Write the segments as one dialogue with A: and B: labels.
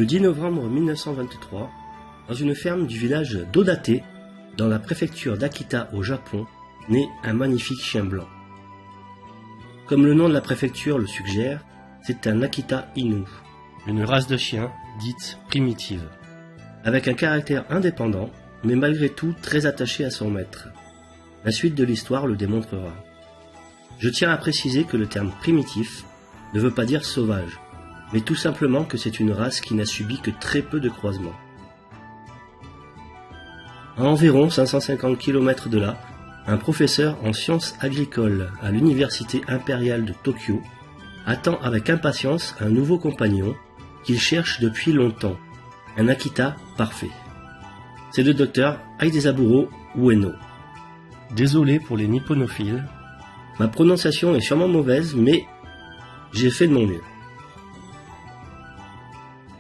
A: Le 10 novembre 1923, dans une ferme du village d'Odate, dans la préfecture d'Akita au Japon, naît un magnifique chien blanc. Comme le nom de la préfecture le suggère, c'est un Akita Inu, une race de chien dite primitive, avec un caractère indépendant, mais malgré tout très attaché à son maître. La suite de l'histoire le démontrera. Je tiens à préciser que le terme primitif ne veut pas dire sauvage, mais tout simplement que c'est une race qui n'a subi que très peu de croisements. À environ 550 km de là, un professeur en sciences agricoles à l'université impériale de Tokyo attend avec impatience un nouveau compagnon qu'il cherche depuis longtemps, un Akita parfait. C'est le docteur Aidezaburo Ueno. Désolé pour les nipponophiles, ma prononciation est sûrement mauvaise, mais j'ai fait de mon mieux.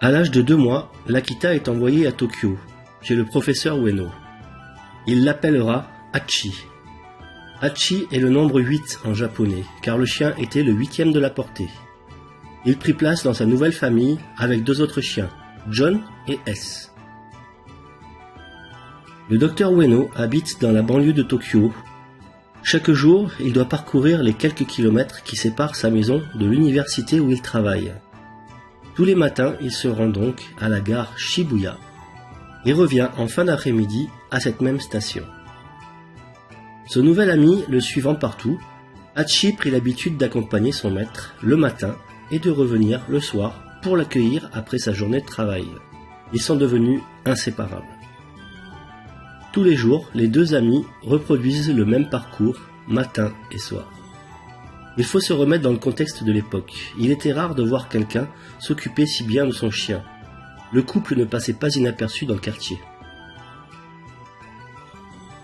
A: À l'âge de 2 mois, l'Akita est envoyé à Tokyo, chez le professeur Ueno. Il l'appellera Hachi. Hachi est le nombre 8 en japonais, car le chien était le 8e de la portée. Il prit place dans sa nouvelle famille avec 2 autres chiens, John et S. Le docteur Ueno habite dans la banlieue de Tokyo. Chaque jour, il doit parcourir les quelques kilomètres qui séparent sa maison de l'université où il travaille. Tous les matins, il se rend donc à la gare Shibuya et revient en fin d'après-midi à cette même station. Ce nouvel ami le suivant partout, Hachi prit l'habitude d'accompagner son maître le matin et de revenir le soir pour l'accueillir après sa journée de travail. Ils sont devenus inséparables. Tous les jours, les 2 amis reproduisent le même parcours, matin et soir. Il faut se remettre dans le contexte de l'époque. Il était rare de voir quelqu'un s'occuper si bien de son chien. Le couple ne passait pas inaperçu dans le quartier.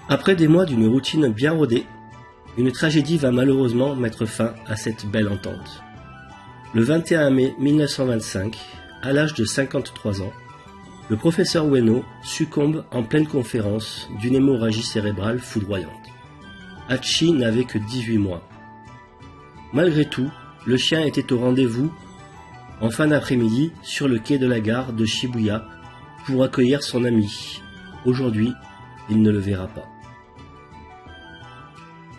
A: Après des mois d'une routine bien rodée, une tragédie va malheureusement mettre fin à cette belle entente. Le 21 mai 1925, à l'âge de 53 ans, le professeur Ueno succombe en pleine conférence d'une hémorragie cérébrale foudroyante. Hachi n'avait que 18 mois. Malgré tout, le chien était au rendez-vous en fin d'après-midi sur le quai de la gare de Shibuya pour accueillir son ami. Aujourd'hui, il ne le verra pas.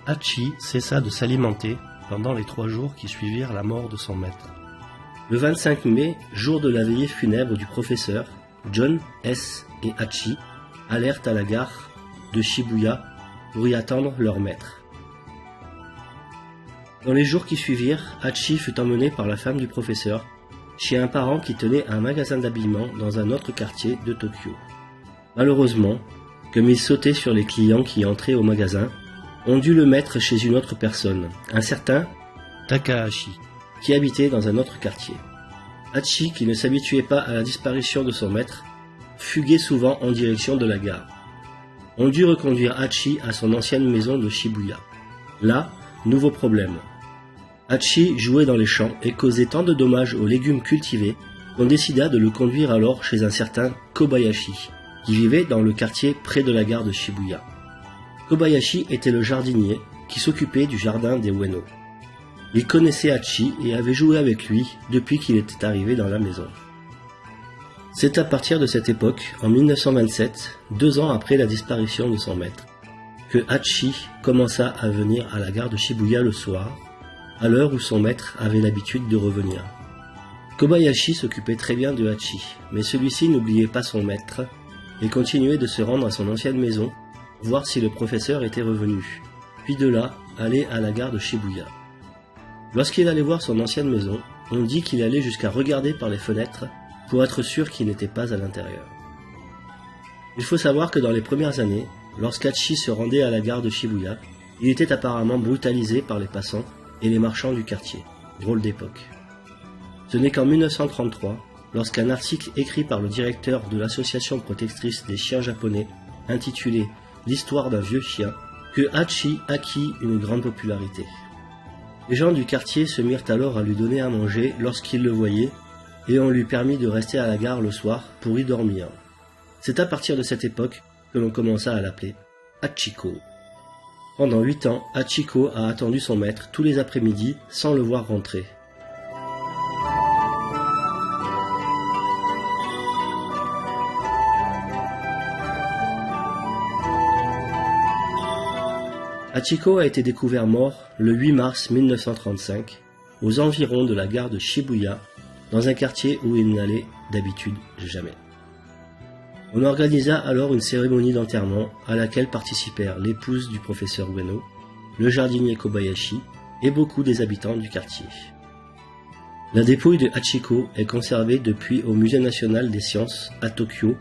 A: Hachi cessa de s'alimenter pendant les 3 jours qui suivirent la mort de son maître. Le 25 mai, jour de la veillée funèbre du professeur, John, S et Hachi allèrent à la gare de Shibuya pour y attendre leur maître. Dans les jours qui suivirent, Hachi fut emmené par la femme du professeur chez un parent qui tenait un magasin d'habillement dans un autre quartier de Tokyo. Malheureusement, comme il sautait sur les clients qui entraient au magasin, on dut le mettre chez une autre personne, un certain Takahashi, qui habitait dans un autre quartier. Hachi, qui ne s'habituait pas à la disparition de son maître, fuguait souvent en direction de la gare. On dut reconduire Hachi à son ancienne maison de Shibuya. Là, nouveau problème. Hachi jouait dans les champs et causait tant de dommages aux légumes cultivés qu'on décida de le conduire alors chez un certain Kobayashi, qui vivait dans le quartier près de la gare de Shibuya. Kobayashi était le jardinier qui s'occupait du jardin des Ueno. Il connaissait Hachi et avait joué avec lui depuis qu'il était arrivé dans la maison. C'est à partir de cette époque, en 1927, 2 ans après la disparition de son maître, que Hachi commença à venir à la gare de Shibuya le soir, à l'heure où son maître avait l'habitude de revenir. Kobayashi s'occupait très bien de Hachi, mais celui-ci n'oubliait pas son maître et continuait de se rendre à son ancienne maison, voir si le professeur était revenu, puis de là, aller à la gare de Shibuya. Lorsqu'il allait voir son ancienne maison, on dit qu'il allait jusqu'à regarder par les fenêtres pour être sûr qu'il n'était pas à l'intérieur. Il faut savoir que dans les premières années, lorsqu'Hachi se rendait à la gare de Shibuya, il était apparemment brutalisé par les passants et les marchands du quartier. Drôle d'époque. Ce n'est qu'en 1933, lorsqu'un article écrit par le directeur de l'association protectrice des chiens japonais, intitulé « L'histoire d'un vieux chien », que Hachi acquit une grande popularité. Les gens du quartier se mirent alors à lui donner à manger lorsqu'ils le voyaient, et on lui permit de rester à la gare le soir pour y dormir. C'est à partir de cette époque que l'on commença à l'appeler Hachiko. Pendant 8 ans, Hachiko a attendu son maître tous les après-midi sans le voir rentrer. Hachiko a été découvert mort le 8 mars 1935 aux environs de la gare de Shibuya, dans un quartier où il n'allait d'habitude jamais. On organisa alors une cérémonie d'enterrement à laquelle participèrent l'épouse du professeur Ueno, le jardinier Kobayashi et beaucoup des habitants du quartier. La dépouille de Hachiko est conservée depuis au Musée national des sciences à Tokyo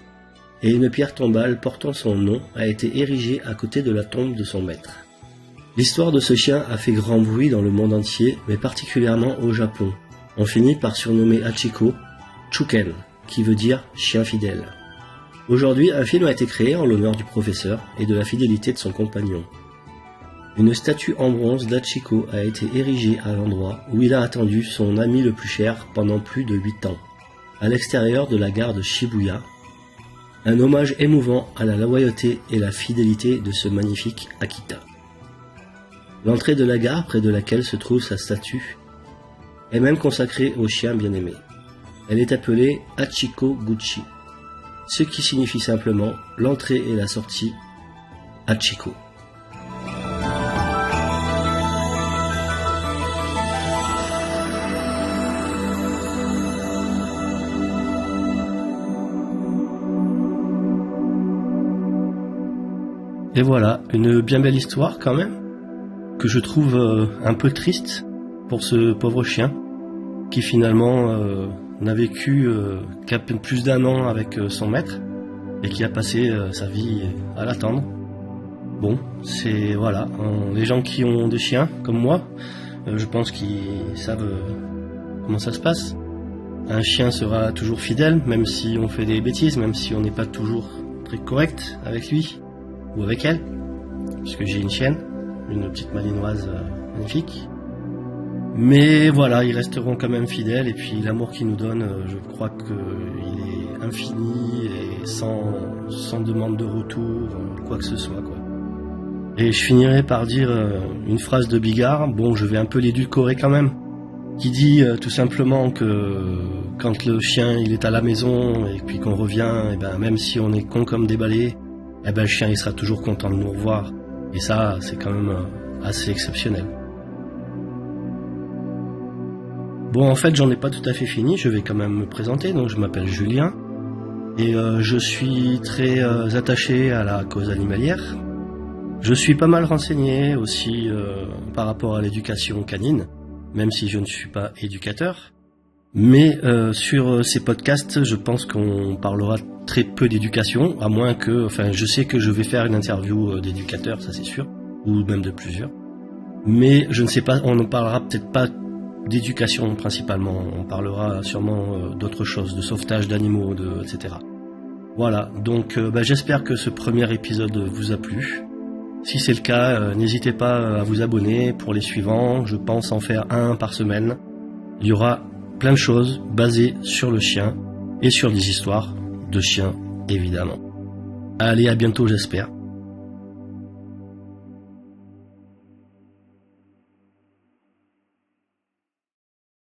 A: et une pierre tombale portant son nom a été érigée à côté de la tombe de son maître. L'histoire de ce chien a fait grand bruit dans le monde entier, mais particulièrement au Japon. On finit par surnommer Hachiko Chuken, qui veut dire chien fidèle. Aujourd'hui, un film a été créé en l'honneur du professeur et de la fidélité de son compagnon. Une statue en bronze d'Hachiko a été érigée à l'endroit où il a attendu son ami le plus cher pendant plus de 8 ans, à l'extérieur de la gare de Shibuya. Un hommage émouvant à la loyauté et la fidélité de ce magnifique Akita. L'entrée de la gare près de laquelle se trouve sa statue est même consacrée au chien bien-aimé. Elle est appelée Hachiko Guchi, ce qui signifie simplement l'entrée et la sortie Hachiko. Et voilà, une bien belle histoire quand même, que je trouve un peu triste pour ce pauvre chien, qui finalement n'a vécu qu'à peine plus d'1 an avec son maître, et qui a passé sa vie à l'attendre. Bon, c'est voilà, les gens qui ont des chiens, comme moi, je pense qu'ils savent comment ça se passe. Un chien sera toujours fidèle, même si on fait des bêtises, même si on n'est pas toujours très correct avec lui. Ou avec elle, puisque j'ai une chienne, une petite malinoise magnifique. Mais voilà, ils resteront quand même fidèles, et puis l'amour qu'ils nous donnent, je crois qu'il est infini et sans demande de retour, quoi que ce soit, quoi. Et je finirai par dire une phrase de Bigard, bon, je vais un peu l'édulcorer quand même, qui dit tout simplement que quand le chien il est à la maison et puis qu'on revient, et ben même si on est con comme des balais, eh ben le chien il sera toujours content de nous revoir. Et ça, c'est quand même assez exceptionnel. Bon, en fait, j'en ai pas tout à fait fini, je vais quand même me présenter. Donc, je m'appelle Julien et je suis très attaché à la cause animalière. Je suis pas mal renseigné aussi par rapport à l'éducation canine, même si je ne suis pas éducateur. Mais sur ces podcasts, je pense qu'on parlera très peu d'éducation, à moins que, enfin, je sais que je vais faire une interview d'éducateur, ça c'est sûr, ou même de plusieurs. Mais je ne sais pas, on ne parlera peut-être pas d'éducation principalement, on parlera sûrement d'autres choses, de sauvetage d'animaux, etc. Voilà, donc j'espère que ce premier épisode vous a plu. Si c'est le cas, n'hésitez pas à vous abonner pour les suivants, je pense en faire 1 par semaine. Il y aura plein de choses basées sur le chien et sur des histoires de chiens, évidemment. Allez, à bientôt, j'espère.